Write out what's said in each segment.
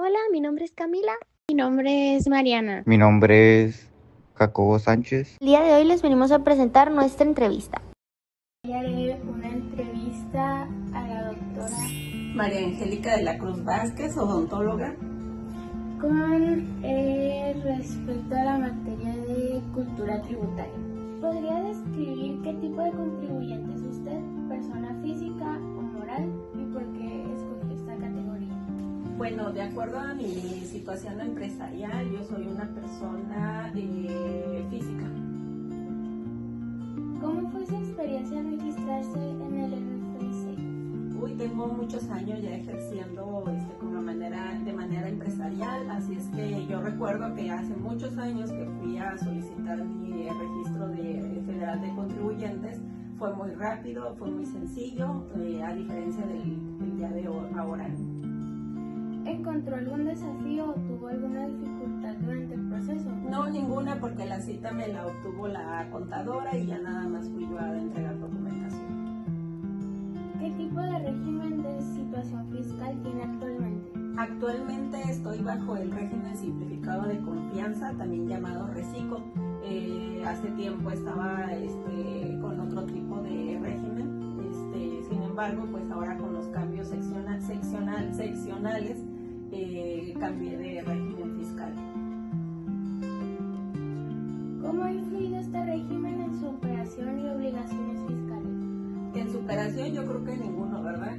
Hola, mi nombre es Camila. Mi nombre es Mariana. Mi nombre es Jacobo Sánchez. El día de hoy les venimos a presentar nuestra entrevista. Haré una entrevista a la doctora María Angélica de la Cruz Vázquez, odontóloga, con respecto a la materia de cultura tributaria. ¿Podría describir qué tipo de contribuyente es usted, persona física o moral, y por qué escogió esta categoría? Bueno, de acuerdo a mi situación empresarial, yo soy una persona física. ¿Cómo fue su experiencia al registrarse en el RFC? Tengo muchos años ya ejerciendo de manera empresarial, así es que yo recuerdo que hace muchos años que fui a solicitar mi registro federal de contribuyentes. Fue muy rápido, fue muy sencillo, a diferencia del día de ahora. ¿Encontró algún desafío o tuvo alguna dificultad durante el proceso? No, ninguna, porque la cita me la obtuvo la contadora y ya nada más fui yo a entregar documentación. ¿Qué tipo de régimen de situación fiscal tiene actualmente? Actualmente estoy bajo el régimen simplificado de confianza, también llamado RECICO. Hace tiempo estaba con otro tipo de régimen, sin embargo, pues ahora con los cambios seccionales, cambié de régimen fiscal. ¿Cómo ha influido este régimen en su operación y obligaciones fiscales? En su operación yo creo que ninguno, ¿verdad?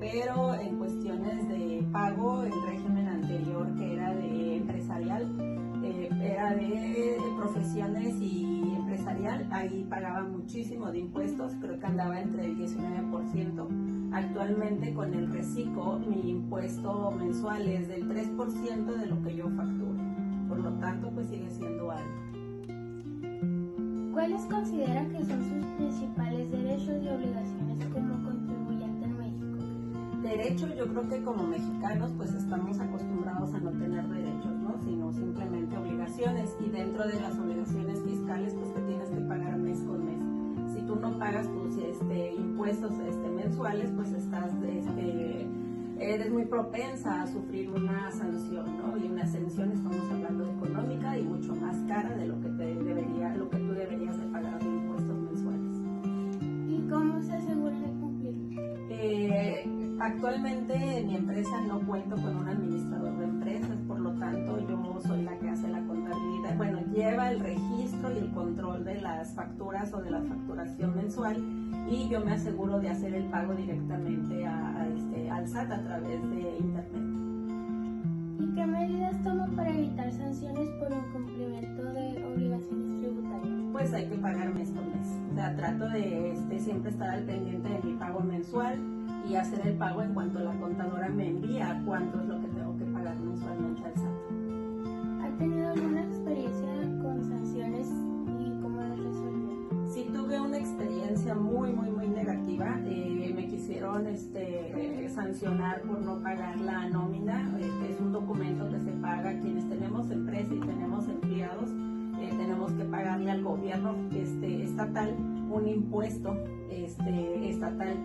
Pero en cuestiones de pago, el régimen anterior, que era de empresarial, era de profesiones y empresarial, ahí pagaba muchísimo de impuestos, creo que andaba entre el 19%. Actualmente con el RECICO mi impuesto mensual es del 3% de lo que yo facturo, por lo tanto pues sigue siendo alto. ¿Cuáles considera que son sus principales derechos y obligaciones como contribuyente en México? Derechos, yo creo que como mexicanos pues estamos acostumbrados a no tener derechos, ¿no? Sino simplemente obligaciones, y dentro de las obligaciones fiscales pues que tienes que pagar mes con mes. Si tú no pagas tus impuestos mensuales, pues eres muy propensa a sufrir una sanción, ¿no? Y una sanción, estamos hablando de económica y mucho más cara de lo que tú deberías de pagar de impuestos mensuales. ¿Y cómo se asegura de cumplirlo? Actualmente en mi empresa no cuento con un administrador de empresas, por lo tanto yo soy la que hace la contabilidad, lleva el registro y el control de las facturas o de la facturación mensual, y yo me aseguro de hacer el pago directamente al SAT a través de internet. ¿Y qué medidas toma para evitar sanciones por incumplimiento de obligaciones tributarias? Pues hay que pagar mes con mes. O sea, trato de siempre estar al pendiente de mi pago mensual y hacer el pago en cuanto la contadora me envía cuánto es lo que tengo que pagar mensualmente al SAT. ¿Ha tenido alguna experiencia con sanciones y cómo las resolvió? Sí, tuve una experiencia muy negativa. Me quisieron sancionar por no pagar la nómina. Es un documento que se paga quienes tenemos empresa y tenemos empleados. Tenemos que pagarle al gobierno estatal un impuesto estatal.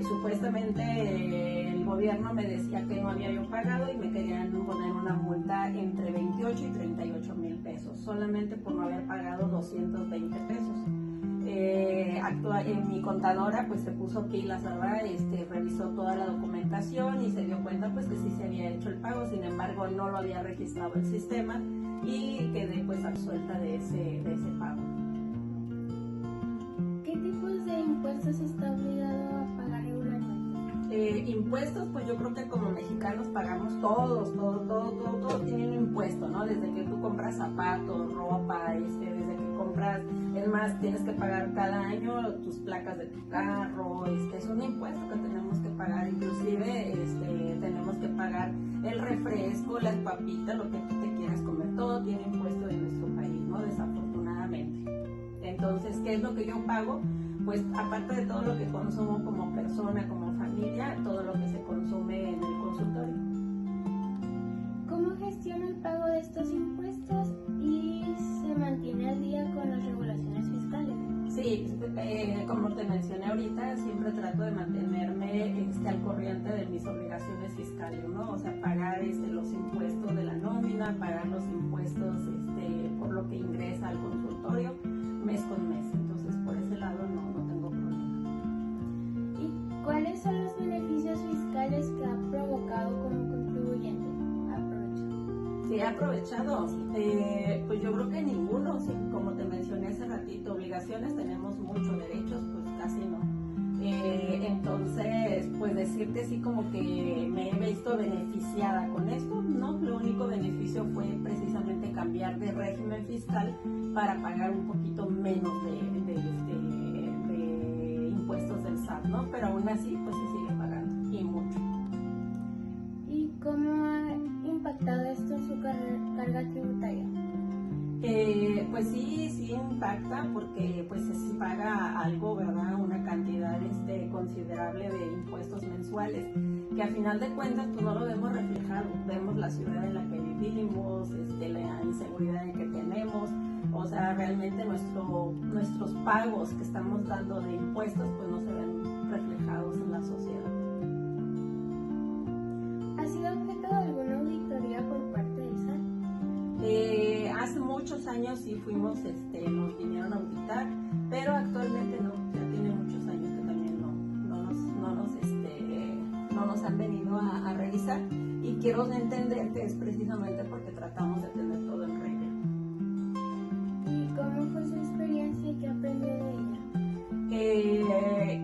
Supuestamente el gobierno me decía que no había yo pagado y me querían poner una multa entre 28 y 38 mil pesos, solamente por no haber pagado 220 pesos. Mi contadora pues se puso pilas, ¿verdad? Revisó toda la documentación y se dio cuenta pues que sí se había hecho el pago, sin embargo no lo había registrado el sistema y quedé pues absuelta de ese pago. ¿Qué tipos de impuestos está obligado a pagar regularmente? Impuestos, pues yo creo que como mexicanos pagamos todos tiene un impuesto, ¿no? Desde que tú compras zapatos, ropa, desde que compras, es más, tienes que pagar cada año tus placas de tu carro, es un impuesto que tenemos que pagar, inclusive tenemos que pagar el refresco, las papitas, lo que tú te quieras comer, todo tiene impuesto en nuestro país, ¿no? Desafortunadamente. Entonces, ¿qué es lo que yo pago? Pues aparte de todo lo que consumo como persona, como familia, todo lo que se consume en el consultorio. ¿Cómo gestiona el pago de estos impuestos y se mantiene al día con las regulaciones fiscales? Sí, como te mencioné ahorita, siempre trato de mantenerme al corriente de mis obligaciones fiscales, ¿no? O sea, pagar los impuestos de la nómina, pagar los impuestos por lo que ingresa al consultorio mes con mes. Entonces, por ese lado no tengo problema. ¿Y cuáles son los beneficios fiscales que ha provocado como contribuyente? ¿Sí he aprovechado? Pues yo creo que ninguno. Sí, como te mencioné hace ratito, obligaciones tenemos muchos, derechos pues casi no. Entonces, pues decirte así como que me he visto beneficiada con esto, no, lo único beneficio fue precisamente cambiar de régimen fiscal para pagar un poquito menos de impuestos del SAT, ¿no? Pero aún así, pues se sigue pagando, y mucho. ¿Y cómo ha impactado esto su carga tributaria? Pues sí impacta porque pues se paga algo, ¿verdad? Una cantidad considerable de impuestos mensuales que al final de cuentas pues no lo vemos reflejado, vemos la ciudad en la que vivimos, la inseguridad que tenemos, o sea, realmente nuestros pagos que estamos dando de impuestos pues no se ven reflejados en la sociedad. ¿Ha sido objeto de alguna auditoría por parte del SAT? Hace muchos años sí fuimos, nos vinieron a auditar, pero actualmente no, ya tiene muchos años que también no nos han venido a revisar, y quiero entender que es precisamente porque tratamos de tener todo en regla. ¿Y cómo fue su experiencia y qué aprendió de ella?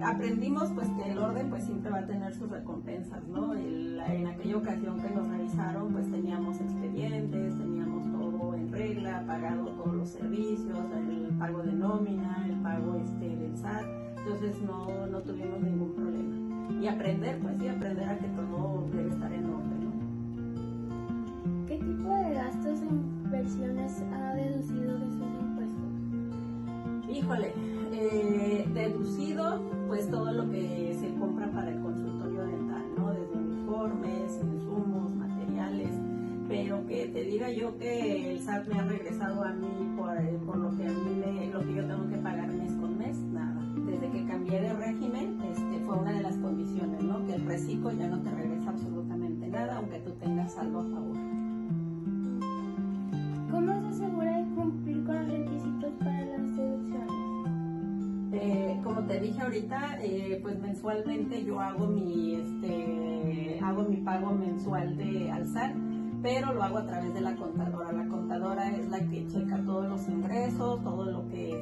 Aprendimos pues que el orden pues siempre va a tener sus recompensas, ¿no? En aquella ocasión que nos revisaron pues teníamos expedientes, teníamos todo en regla, pagado todos los servicios, el pago de nómina, el pago del SAT, entonces no tuvimos ningún problema. Y aprender a que todo debe estar en orden, ¿no? ¿Qué tipo de gastos e inversiones ha deducido de sus impuestos? Híjole, deducido pues todo lo que se compra para el consultorio dental, ¿no? Desde uniformes, insumos, materiales, pero que te diga yo que el SAT me ha regresado a mí por lo que lo que yo tengo que pagar mes con mes, nada. Desde que cambié de régimen, fue una de las condiciones, ¿no? Que el reciclo ya no te regresa absolutamente nada, aunque tú tengas saldo a favor. ¿Cómo se asegura de cumplir con los requisitos para las deducciones? Como te dije ahorita, pues mensualmente yo hago mi pago mensual al SAT, pero lo hago a través de la contadora. La contadora es la que checa todos los ingresos, todo lo que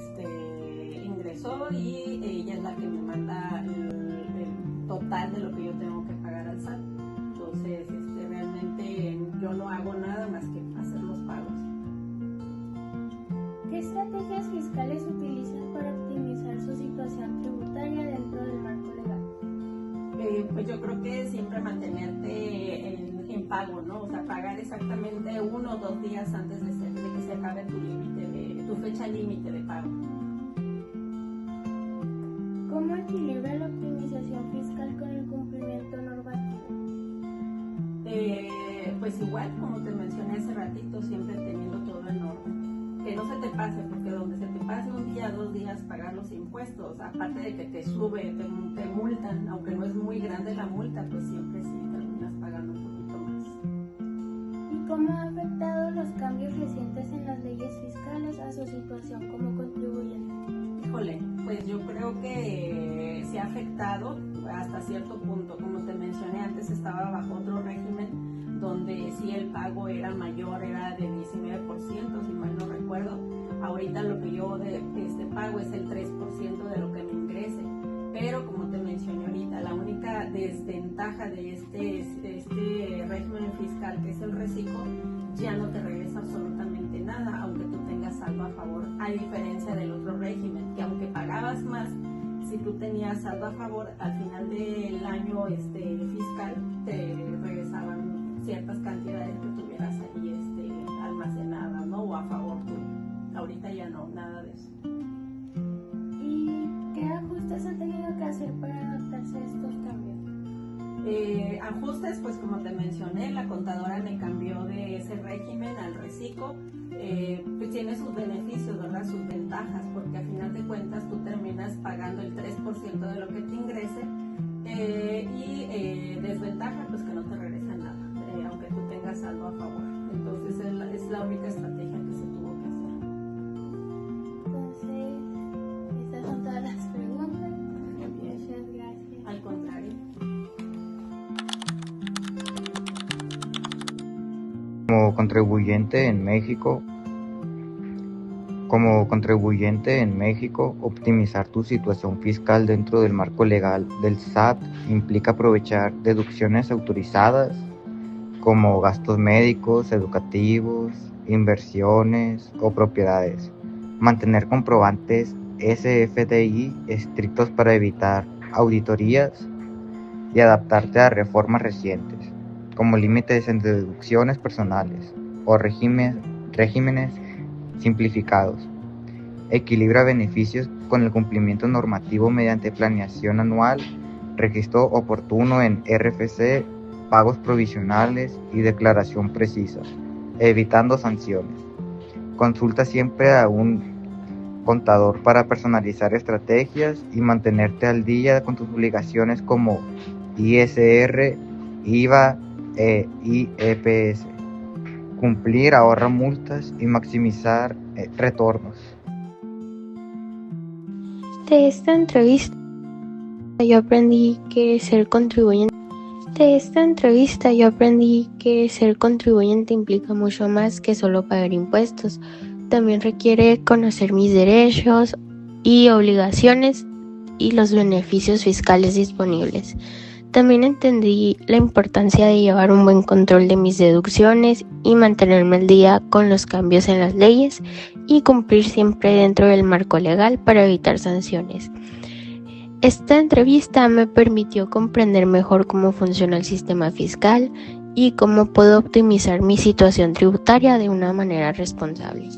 ingresó, y ella es la que me manda el total de lo que yo tengo que pagar al SAT. Entonces, realmente yo no hago nada más que hacer los pagos. ¿Qué estrategias fiscales utilizan para optimizar su situación tributaria dentro del marco legal? Pues yo creo que siempre mantenerte en pago, ¿no? O sea, pagar exactamente 1 o 2 días antes de que se acabe tu fecha límite de pago. ¿Cómo equilibra la optimización fiscal con el cumplimiento normativo? Pues igual, como te mencioné hace ratito, siempre teniendo todo en orden. Que no se te pase, porque donde se te pase 1 día, 2 días pagar los impuestos, aparte de que te sube, te multan, aunque no es muy grande la multa, pues siempre sí terminas pagando un poquito más. ¿Y cómo ha afectado los cambios recientes en las leyes fiscales a su situación como contribuyente? Híjole, pues yo creo que se ha afectado hasta cierto punto. Como te mencioné antes, estaba bajo otro régimen donde sí el pago era mayor, era de 19%, si mal no recuerdo. Ahorita lo que yo pago es el 3% de lo que me ingrese. Pero como te mencioné ahorita, la única desventaja de este régimen fiscal, que es el reciclo, ya no te regresa absolutamente nada, aunque tú tengas saldo a favor, a diferencia del otro régimen, que aunque pagabas más, si tú tenías saldo a favor, al final del año fiscal te regresaban ciertas cantidades que tuvieras ahí almacenadas, ¿no? O a favor tú. Ahorita ya no, nada de eso. ¿Y qué ajustes ha tenido que hacer para adaptarse a estos cambios? Ajustes, pues como te mencioné, la contadora me cambió de ese régimen al reciclo. Pues tiene sus beneficios, ¿verdad? Sus ventajas, porque a final de cuentas tú terminas pagando el 3% de lo que te ingrese, y desventaja, pues que no te regresa nada, aunque tú tengas algo a favor. Entonces es la única estrategia que se tuvo que hacer. Entonces, estas son todas las preguntas. Muchas gracias. Al contrario. Como contribuyente en México, optimizar tu situación fiscal dentro del marco legal del SAT implica aprovechar deducciones autorizadas como gastos médicos, educativos, inversiones o propiedades. Mantener comprobantes SFDI estrictos para evitar auditorías y adaptarte a reformas recientes, como límites en deducciones personales o regímenes simplificados. Equilibra beneficios con el cumplimiento normativo mediante planeación anual, registro oportuno en RFC, pagos provisionales y declaración precisa, evitando sanciones. Consulta siempre a un contador para personalizar estrategias y mantenerte al día con tus obligaciones como ISR, IVA e IEPS. Cumplir ahorra multas y maximizar retornos. De esta entrevista yo aprendí que ser contribuyente implica mucho más que solo pagar impuestos. También requiere conocer mis derechos y obligaciones y los beneficios fiscales disponibles. También entendí la importancia de llevar un buen control de mis deducciones y mantenerme al día con los cambios en las leyes y cumplir siempre dentro del marco legal para evitar sanciones. Esta entrevista me permitió comprender mejor cómo funciona el sistema fiscal y cómo puedo optimizar mi situación tributaria de una manera responsable.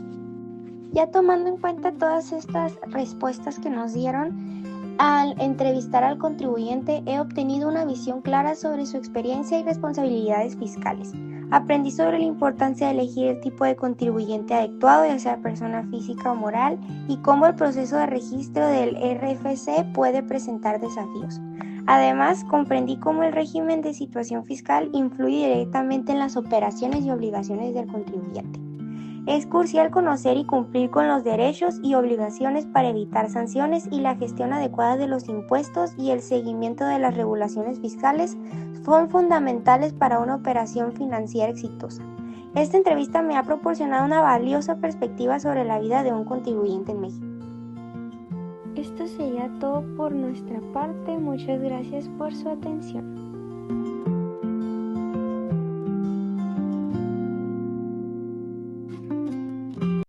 Ya tomando en cuenta todas estas respuestas que nos dieron, al entrevistar al contribuyente he obtenido una visión clara sobre su experiencia y responsabilidades fiscales. Aprendí sobre la importancia de elegir el tipo de contribuyente adecuado, ya sea persona física o moral, y cómo el proceso de registro del RFC puede presentar desafíos. Además, comprendí cómo el régimen de situación fiscal influye directamente en las operaciones y obligaciones del contribuyente. Es crucial conocer y cumplir con los derechos y obligaciones para evitar sanciones, y la gestión adecuada de los impuestos y el seguimiento de las regulaciones fiscales son fundamentales para una operación financiera exitosa. Esta entrevista me ha proporcionado una valiosa perspectiva sobre la vida de un contribuyente en México. Esto sería todo por nuestra parte. Muchas gracias por su atención.